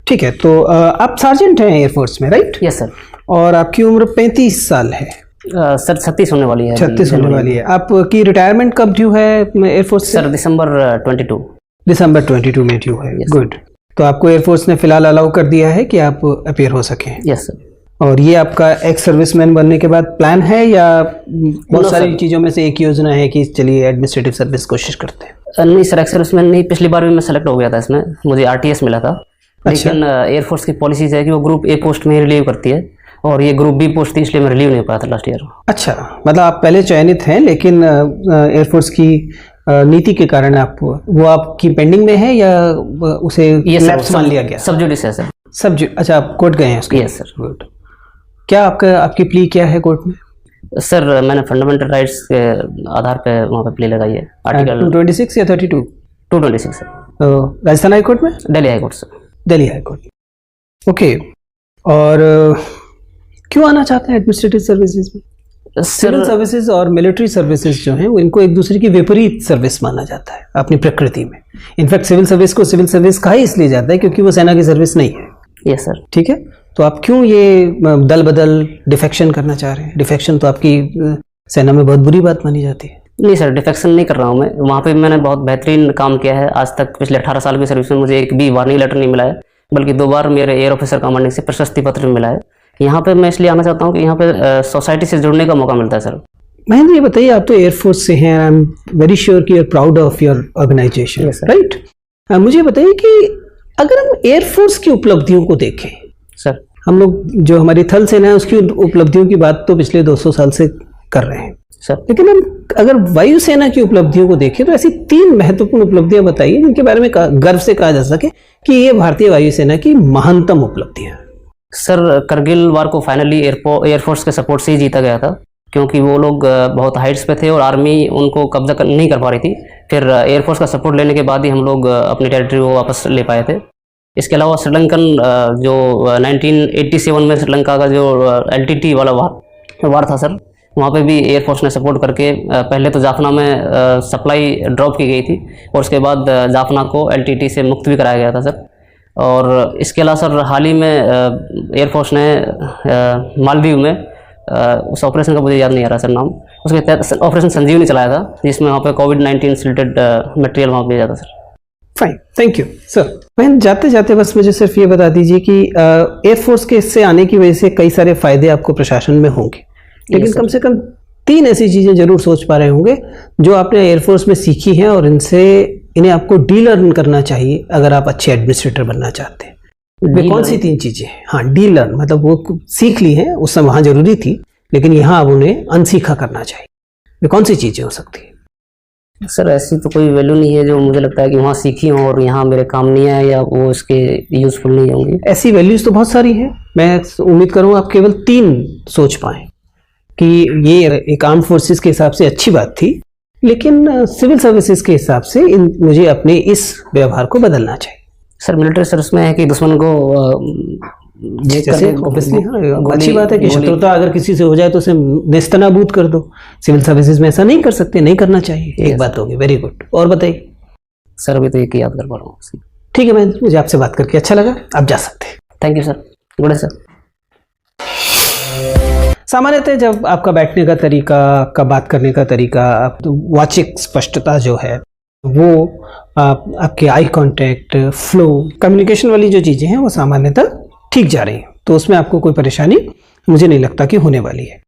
ठीक है, तो आप सार्जेंट हैं एयरफोर्स में, राइट? Yes sir. और आपकी उम्र 35 साल है? सर 36 होने वाली है। 36 होने वाली है। आपकी रिटायरमेंट कब ड्यू है एयरफोर्स से? सर दिसंबर 22। दिसंबर 22 में ड्यू है। गुड। तो आपको एयरफोर्स ने फिलहाल अलाउ कर दिया है कि आप अपीयर हो सकें? Yes sir. और ये आपका एक्स सर्विसमैन बनने के बाद प्लान है या बहुत सारी चीज़ों में से एक योजना है कि चलिए एडमिनिस्ट्रेटिव सर्विस कोशिश करते हैं? नहीं सर, एक्स सर्विसमैन नहीं, पिछली बार भी मैं सेलेक्ट हो गया था इसमें, मुझे आरटीएस मिला था। लेकिन एयरफोर्स की पॉलिसीज है कि वो ग्रुप ए पोस्ट में रिलीव करती है और ये ग्रुप बी पोस्ट थी, इसलिए मैं रिलीव नहीं हो पाया था लास्ट ईयर। अच्छा, मतलब आप पहले चयनित हैं लेकिन एयरफोर्स की नीति के कारण वो आपकी पेंडिंग में है या उसे लैप्स मान लिया गया? सब जुडिस है सर। अच्छा, आप कोर्ट गए हैं उसके? Yes sir. गुड। क्या आपकी प्ली क्या है कोर्ट में? सर मैंने फंडामेंटल राइट्स के आधार पे वहाँ पे प्ली लगाई है। आर्टिकल 226 या 32? 226 सर। तो राजस्थान हाई कोर्ट में? Delhi high court sir. Delhi high court. Okay. और क्यों आना चाहते हैं एडमिनिस्ट्रेटिव सर्विसेज में? सिविल सर्विसेज और मिलिट्री सर्विसेज जो हैं वो इनको एक दूसरे की विपरीत सर्विस माना जाता है अपनी प्रकृति में। इनफैक्ट सिविल सर्विस को सिविल सर्विस कहा ही इसलिए जाता है क्योंकि वो सेना की सर्विस नहीं है। Yes sir. ठीक है, तो आप क्यों ये दल बदल डिफेक्शन करना चाह रहे हैं? डिफेक्शन तो आपकी सेना में बहुत बुरी बात मानी जाती है। नहीं सर, डिफेक्शन नहीं कर रहा हूँ मैं। वहाँ पे मैंने बहुत बेहतरीन काम किया है। आज तक पिछले 18 साल की सर्विस में मुझे एक भी वार्निंग लेटर नहीं मिला है, बल्कि 2 बार मेरे एयर ऑफिसर कमांडिंग से प्रशस्ति पत्र मिला है। यहाँ पे मैं इसलिए आना चाहता हूँ कि यहाँ पे सोसाइटी से जुड़ने का मौका मिलता है सर। महेंद्र, ये बताइए, आप तो एयरफोर्स से हैं, आई एम वेरी श्योर कि you are proud of your organisation, right? मुझे बताइए कि अगर हम एयरफोर्स की उपलब्धियों को देखें सर, हम लोग जो हमारी थल सेना है उसकी उपलब्धियों की बात तो पिछले 200 साल से कर रहे हैं सर, लेकिन हम अगर वायुसेना की उपलब्धियों को देखें तो ऐसी 3 महत्वपूर्ण उपलब्धियां बताइए जिनके बारे में गर्व से कहा जा सके कि ये भारतीय वायुसेना की महानतम उपलब्धियां। सर करगिल वार को फाइनली एयरफोर्स के सपोर्ट से ही जीता गया था, क्योंकि वो लोग बहुत हाइट्स पे थे और आर्मी उनको कब्जा नहीं कर पा रही थी। फिर एयरफोर्स का सपोर्ट लेने के बाद ही हम लोग अपनी टेरिटरी को वापस ले पाए थे। इसके अलावा श्रीलंकन जो 1987 में श्रीलंका का जो LTT वाला वार था सर, वहाँ पे भी एयरफोर्स ने सपोर्ट करके पहले तो जाफना में सप्लाई ड्रॉप की गई थी और उसके बाद जाफना को LTT से मुक्त भी कराया गया था सर। और इसके अलावा सर हाल ही में एयरफोर्स ने मालदीव में उस ऑपरेशन का मुझे याद नहीं आ रहा सर नाम, उसके तहत ऑपरेशन संजीवनी चलाया था जिसमें वहाँ पे कोविड-19 से रिलेटेड मटेरियल वहाँ भेजा था sir. Fine, thank you sir. मैं जाते जाते बस मुझे सिर्फ ये बता दीजिए कि एयरफोर्स के इससे आने की वजह से कई सारे फायदे आपको प्रशासन में होंगे, लेकिन कम से कम 3 ऐसी चीज़ें जरूर सोच पा रहे होंगे जो आपने एयरफोर्स में सीखी हैं और इन्हें आपको डीलर्न करना चाहिए अगर आप अच्छे एडमिनिस्ट्रेटर बनना चाहते हैं। वे कौन सी 3 चीज़ें हैं? हाँ, डीलर्न मतलब वो सीख ली हैं, उस समय वहाँ जरूरी थी, लेकिन यहाँ अब उन्हें अनसीखा करना चाहिए। वे कौन सी चीज़ें हो सकती हैं? सर ऐसी तो कोई वैल्यू नहीं है जो मुझे लगता है कि वहाँ सीखी हो और यहाँ मेरे काम नहीं आए या वो इसके यूजफुल नहीं होंगी। ऐसी वैल्यूज तो बहुत सारी हैं। मैं उम्मीद करूँ आप केवल 3 सोच पाएँ कि ये एक आर्म फोर्सेस के हिसाब से अच्छी बात थी, लेकिन सिविल सर्विसेज के हिसाब से मुझे अपने इस व्यवहार को बदलना चाहिए। सर मिलिट्री सर्विस में है कि दुश्मन को जैसे अच्छी बात है कि शत्रुता अगर किसी से हो जाए तो उसे नेस्तनाबूद कर दो। सिविल सर्विसेज में ऐसा नहीं कर सकते, नहीं करना चाहिए। एक बात होगी। Very good. और बताइए सर, अभी तो एक ही याद कर पा रहा हूँ। ठीक है, मुझे आपसे बात करके अच्छा लगा, आप जा सकते हैं। Thank you sir. गुड है सर। सामान्यतः जब आपका बैठने का तरीका, आपका बात करने का तरीका, वाचिक स्पष्टता जो है वो आपके आई कांटेक्ट, फ्लो, कम्युनिकेशन वाली जो चीज़ें हैं वो सामान्यतः ठीक जा रही हैं, तो उसमें आपको कोई परेशानी मुझे नहीं लगता कि होने वाली है।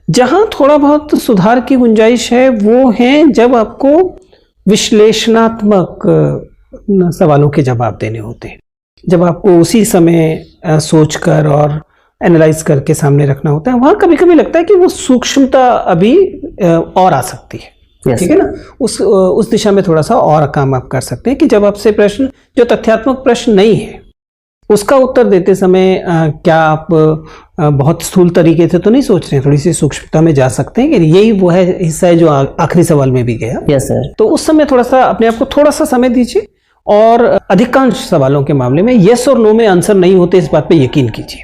जहाँ थोड़ा बहुत सुधार की गुंजाइश है वो है जब आपको विश्लेषणात्मक सवालों के जवाब देने होते हैं, जब आपको उसी समय सोचकर और एनालाइज करके सामने रखना होता है। वहाँ कभी कभी लगता है कि वो सूक्ष्मता अभी और आ सकती है। ठीक है ना, उस दिशा में थोड़ा सा और काम आप कर सकते हैं कि जब आपसे प्रश्न जो तथ्यात्मक प्रश्न नहीं है उसका उत्तर देते समय क्या आप बहुत स्थूल तरीके से तो नहीं सोच रहे हैं, थोड़ी सी सूक्ष्मता में जा सकते हैं कि यही वो है हिस्सा है जो आखिरी सवाल में भी गया। Yes sir. तो उस समय थोड़ा सा अपने आप को थोड़ा सा समय दीजिए और अधिकांश सवालों के मामले में यस और नो में आंसर नहीं होते, इस बात पे यकीन कीजिए।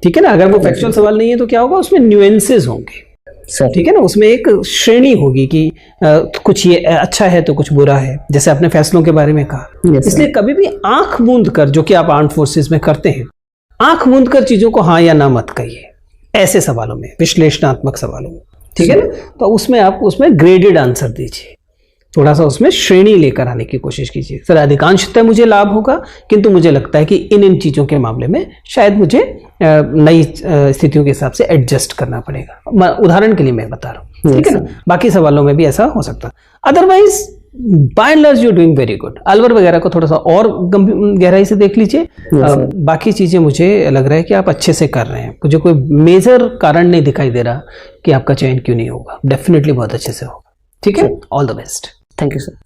ठीक है ना, अगर वो फैक्चुअल सवाल नहीं है तो क्या होगा, उसमें न्यूएंसेस होंगे। सर ठीक है ना, उसमें एक श्रेणी होगी कि कुछ ये अच्छा है तो कुछ बुरा है, जैसे आपने फैसलों के बारे में कहा। Yes, sir. इसलिए कभी भी आंख मूंद कर, जो कि आप आर्म्ड फोर्सेस में करते हैं, आंख मूंद कर चीजों को हाँ या ना मत कहिए ऐसे सवालों में, विश्लेषणात्मक सवालों में, ठीक है ना। तो उसमें आप उसमें ग्रेडेड आंसर दीजिए, थोड़ा सा उसमें श्रेणी लेकर आने की कोशिश कीजिए। सर अधिकांशतः मुझे लाभ होगा, किंतु मुझे लगता है कि इन चीज़ों के मामले में शायद मुझे नई स्थितियों के हिसाब से एडजस्ट करना पड़ेगा। उदाहरण के लिए मैं बता रहा हूँ, ठीक है ना। बाकी सवालों में भी ऐसा हो सकता है। Otherwise by and large you doing very good. Alwar वगैरह को थोड़ा सा और गहराई से देख लीजिए। बाकी चीज़ें मुझे लग रहा है कि आप अच्छे से कर रहे हैं, मुझे कोई मेजर कारण नहीं दिखाई दे रहा कि आपका चयन क्यों नहीं होगा। डेफिनेटली बहुत अच्छे से होगा, ठीक है। All the best. Thank you sir.